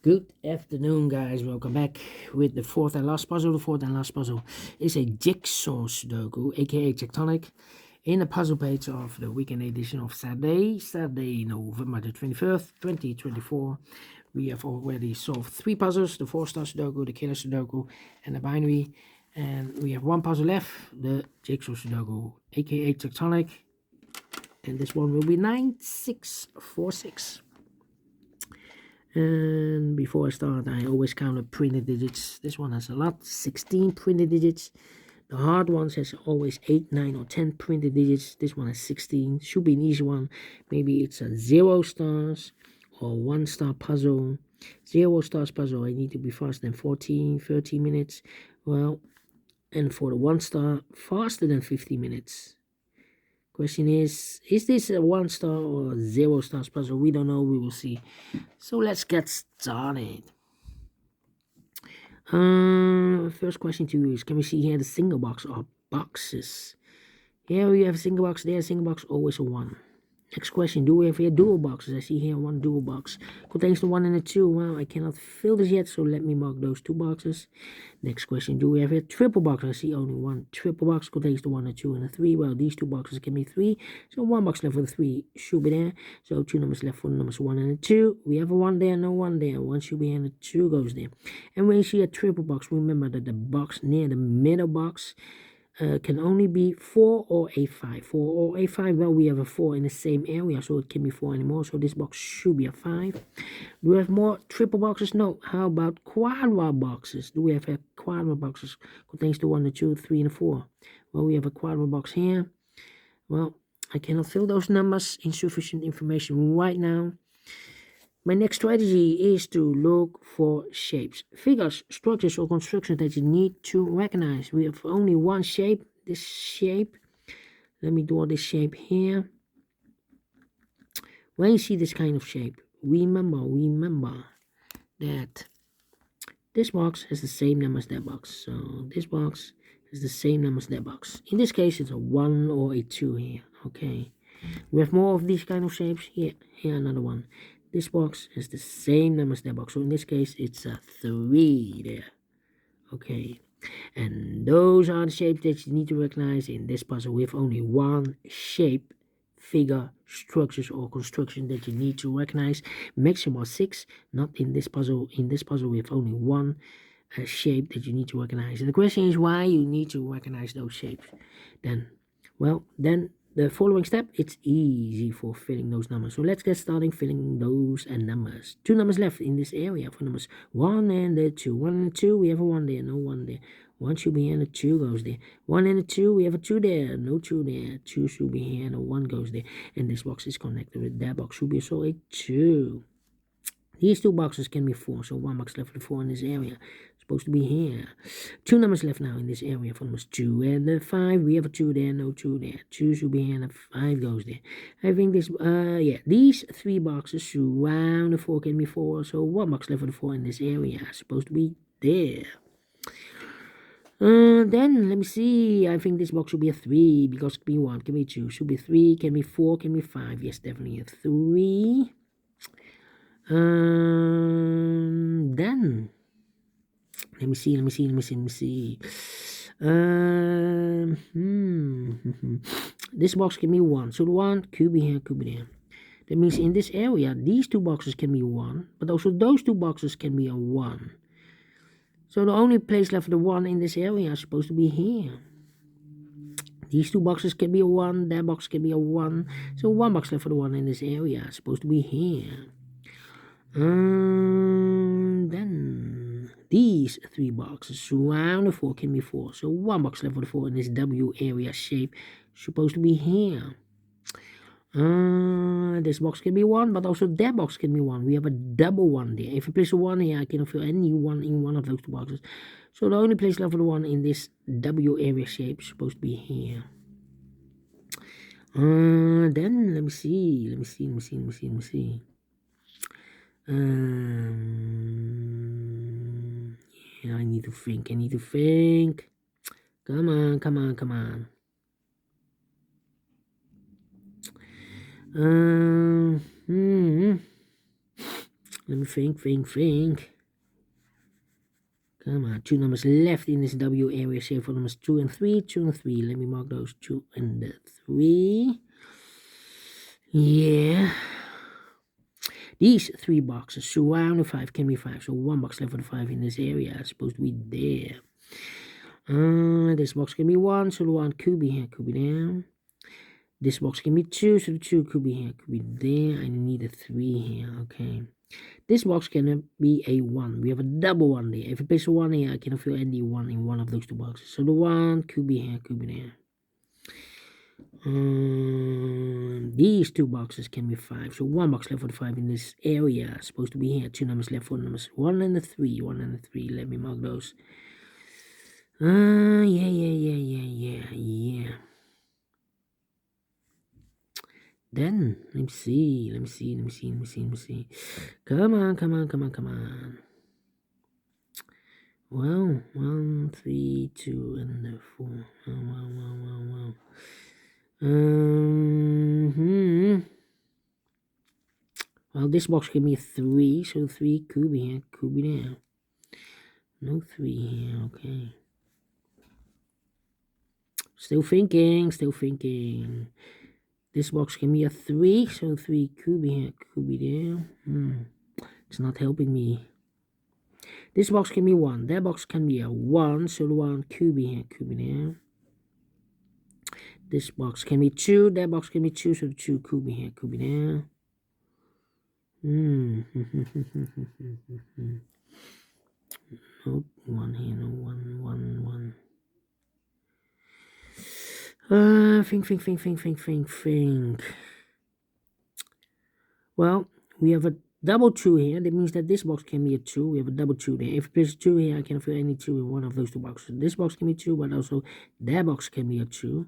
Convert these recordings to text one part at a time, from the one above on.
Good afternoon, guys. Welcome back with the fourth and last puzzle. The fourth and last puzzle is a Jigsaw Sudoku, aka Tectonic, in the puzzle page of the weekend edition of Saturday, November the 21st, 2024. We have already solved 3 puzzles, the 4-star Sudoku, the Killer Sudoku, and the Binary. And we have 1 puzzle left, the Jigsaw Sudoku, aka Tectonic. And this one will be 9646. And before I start, I always count the printed digits. This one has a lot, 16 printed digits. The hard ones has always 8, 9 or 10 printed digits. This one has 16. Should be an easy one. Maybe it's a 0 stars or 1 star puzzle. 0 stars puzzle, I need to be faster than 14, 30 minutes. Well, and for the 1 star, faster than 50 minutes. Question is this a 1 star or 0 stars puzzle? We don't know, we will see. So let's get started. First question to you is, can we see here the single box or boxes? Here we have a single box, there a single box, always a 1. Next question, do we have here dual boxes? I see here 1 dual box. Contains the 1 and the 2. Well, I cannot fill this yet, so let me mark those 2 boxes. Next question, do we have here triple box? I see only 1 triple box. Contains the 1, the 2, and the 3. Well, these 2 boxes can be 3. So 1 box left for the 3 should be there. So 2 numbers left for the numbers 1 and the 2. We have a 1 there, no 1 there. 1 should be here, and the 2 goes there. And when you see a triple box, remember that the box near the middle box can only be 4 or a 5. 4 or a 5. Well, we have a 4 in the same area, so it can be 4 anymore. So this box should be a 5. Do we have more triple boxes? No. How about quadra boxes? Do we have quadra boxes? Contains the 1, the 2, 3, and the 4. Well, we have a quadra box here. Well, I cannot fill those numbers. Insufficient information right now. My next strategy is to look for shapes, figures, structures, or constructions that you need to recognize. We have only 1 shape, this shape. Let me draw this shape here. When you see this kind of shape, remember that this box has the same number as that box. So this box has the same number as that box. In this case, it's a 1 or a 2 here. Okay. We have more of these kind of shapes. Here another one. This box has the same number as that box. So in this case, it's a 3 there. Okay. And those are the shapes that you need to recognize in this puzzle. We have only 1 shape, figure, structures, or construction that you need to recognize. Maximum 6. Not in this puzzle. In this puzzle, we have only 1 shape that you need to recognize. And the question is why you need to recognize those shapes. Then the following step, it's easy for filling those numbers. So let's get started filling those numbers. 2 numbers left in this area for numbers 1 and the 2. 1 and the 2, we have a 1 there, no 1 there. 1 should be here and the 2 goes there. 1 and the 2, we have a 2 there, no 2 there. 2 should be here and a 1 goes there. And this box is connected with that box, should be also a 2. These 2 boxes can be 4, so 1 box left for the 4 in this area. Supposed to be here. 2 numbers left now in this area for numbers 2 and the 5. We have a 2 there, no 2 there. 2 should be here and a 5 goes there. I think this, these 3 boxes surround the 4 can be 4. So 1 box left for the 4 in this area. Supposed to be there. Then let me see. I think this box should be a 3 because it can be 1, can be 2, should be 3, can be 4, can be 5. Yes, definitely a 3. Then let me see. This box can be 1. So the 1 could be here, could be there. That means in this area, these 2 boxes can be 1, but also those 2 boxes can be a 1. So the only place left for the 1 in this area is supposed to be here. These 2 boxes can be a 1, that box can be a 1. So 1 box left for the 1 in this area is supposed to be here. Then these 3 boxes surround the 4 can be 4. So 1 box left for the 4 in this W area shape supposed to be here. This box can be 1, but also that box can be 1. We have a double 1 there. If you place a 1 here, I cannot fill any 1 in one of those 2 boxes. So the only place left for the 1 in this W area shape is supposed to be here. Then let me see. Yeah, I need to think. Come on. Let me think. Come on, 2 numbers left in this W area shape for numbers 2 and 3, 2 and 3. Let me mark those 2 and 3. Yeah. These 3 boxes surround the 5 can be 5. So 1 box left for the 5 in this area. It's supposed to be there. This box can be 1, so the 1 could be here, could be there. This box can be 2, so the 2 could be here, could be there. I need a 3 here, okay. This box can be a 1. We have a double 1 there. If I place a 1 here, I can fill any 1 in one of those 2 boxes. So the 1 could be here, could be there. These 2 boxes can be 5. So 1 box left for the 5 in this area. It's supposed to be here. 2 numbers left for the numbers 1 and the 3. 1 and the 3. Let me mark those. Yeah. Then, let me see. Come on. Well, 1, 3, 2, and 4. Wow. Well, this box can be 3, so 3 could be here, could be there. No 3 here, okay. Still thinking. This box can be a 3, so 3 could be here, could be there. It's not helping me. This box can be 1. That box can be a 1, so the 1 could be here, could be there. This box can be 2. That box can be 2, so the 2 could be here, could be there. Nope, 1 here, no 1. Think. Well, we have a double 2 here. That means that this box can be a 2. We have a double 2 there. If I place 2 here, I can fill any 2 in one of those 2 boxes. This box can be 2, but also that box can be a 2.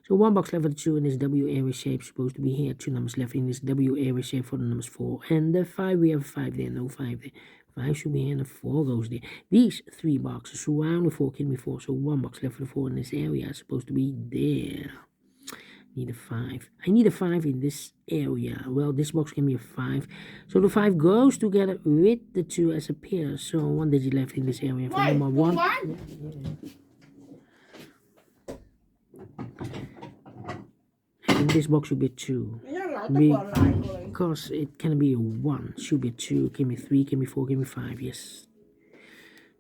So 1 box left for the 2 in this W area shape supposed to be here. 2 numbers left in this W area shape for the numbers 4. And the 5, we have 5 there, no 5 there. 5 should be here and the 4 goes there. These 3 boxes surround the 4 can be 4. So 1 box left for the 4 in this area is supposed to be there. Need a 5. I need a 5 in this area. Well, this box can be a 5. So the 5 goes together with the 2 as a pair. So 1 digit left in this area for number 1. And this box should be a 2. Because it can be a 1. Should be a 2. Can be 3. Can be 4. Can be 5. Yes.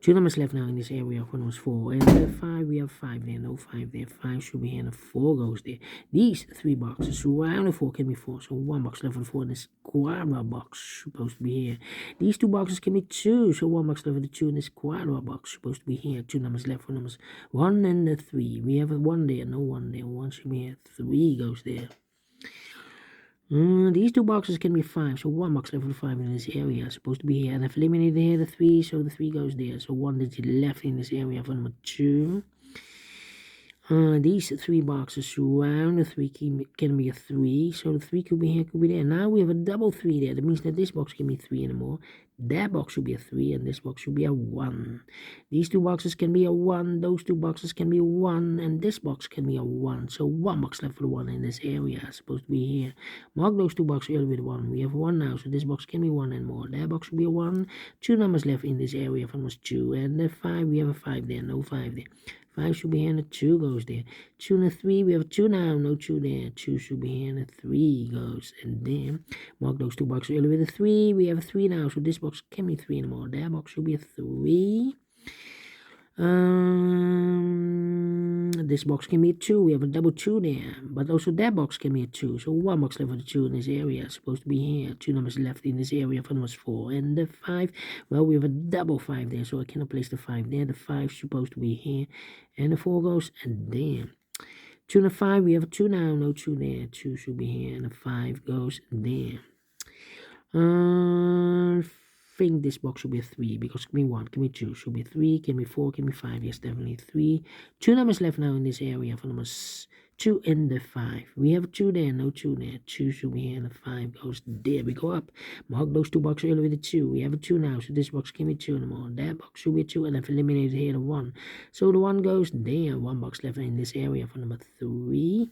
2 numbers left now in this area for numbers 4. And the 5, we have 5 there, no 5 there. 5 should be here, and the 4 goes there. These 3 boxes surround the 4 can be 4. So 1 box left for the 4 in this quadra box supposed to be here. These 2 boxes can be 2. So 1 box left for the 2 in this quadra box supposed to be here. 2 numbers left for numbers 1 and the 3. We have a 1 there, no 1 there. 1 should be here. 3 goes there. These 2 boxes can be 5, so 1 box left for the 5 in this area is supposed to be here. And I've eliminated here the 3, so the 3 goes there. So 1 digit left in this area for number 2. These 3 boxes surround the 3 can be a 3, so the 3 could be here, could be there. Now we have a double 3 there. That means that this box can be 3 anymore. That box should be a 3, and this box should be a 1. These 2 boxes can be a 1. Those 2 boxes can be a 1, and this box can be a 1. So 1 box left for the 1 in this area is supposed to be here. Mark those 2 boxes earlier with 1. We have 1 now, so this box can be 1 and more. That box should be a 1. 2 numbers left in this area for numbers 2, and the 5, we have a 5 there, no 5 there. 5 should be here and the 2 goes there. 2 and a 3, we have a 2 now, no 2 there. 2 should be here and the 3 goes. And then mark those 2 boxes earlier with a 3. We have a 3 now, so this box can be 3 anymore. That box should be a 3. This box can be a 2. We have a double 2 there. But also that box can be a 2. So 1 box left for the 2 in this area is supposed to be here. 2 numbers left in this area for numbers 4. And the 5, well, we have a double 5 there. So I cannot place the 5 there. The 5 is supposed to be here. And the 4 goes and there. 2 and a 5, we have a 2 now. No 2 there. 2 should be here. And the 5 goes there. I think this box should be a 3 because can be 1, can be 2, should be 3, can be 4, can be 5. Yes, definitely 3. 2 numbers left now in this area for numbers 2 and the 5. We have 2 there, no 2 there. 2 should be here and the 5 goes there. We go up. Mark those 2 boxes earlier with the 2. We have a 2 now, so this box can be 2 anymore. That box should be a 2 and I've eliminated here the 1. So the 1 goes there. 1 box left in this area for number 3.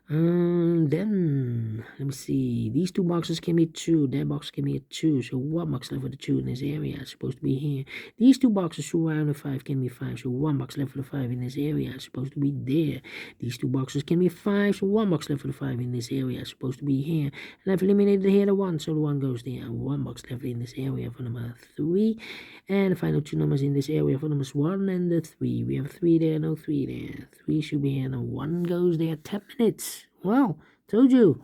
Then let me see. These two boxes can be 2. That box can be a 2. So what box left with the 2 in this area is supposed to be here. These two boxes surround the 5 can be 5. So one box left for the 5 in this area is supposed to be there. These two boxes can be 5. So one box left for the 5 in this area is supposed to be here. And I've eliminated here the 1. So the 1 goes there. And one box left in this area for number 3. And the final 2 numbers in this area for numbers 1 and the 3. We have 3 there, no 3 there. 3 should be here, and 1 goes there. 10 minutes. Wow, told you.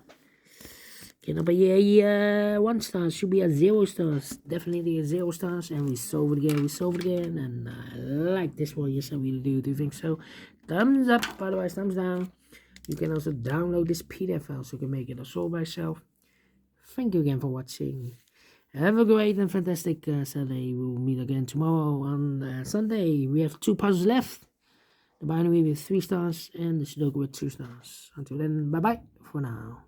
Getting up a 1 star. Should be a 0 stars. Definitely a 0 stars. And we solve it again. And I like this one. Yes, I really do. Do you think so? Thumbs up. Otherwise, thumbs down. You can also download this PDF file so you can make it a solve by yourself. Thank you again for watching. Have a great and fantastic Saturday. We'll meet again tomorrow on Sunday. We have 2 puzzles left. The binary with 3 stars and the Sudoku with 2 stars. Until then, bye-bye for now.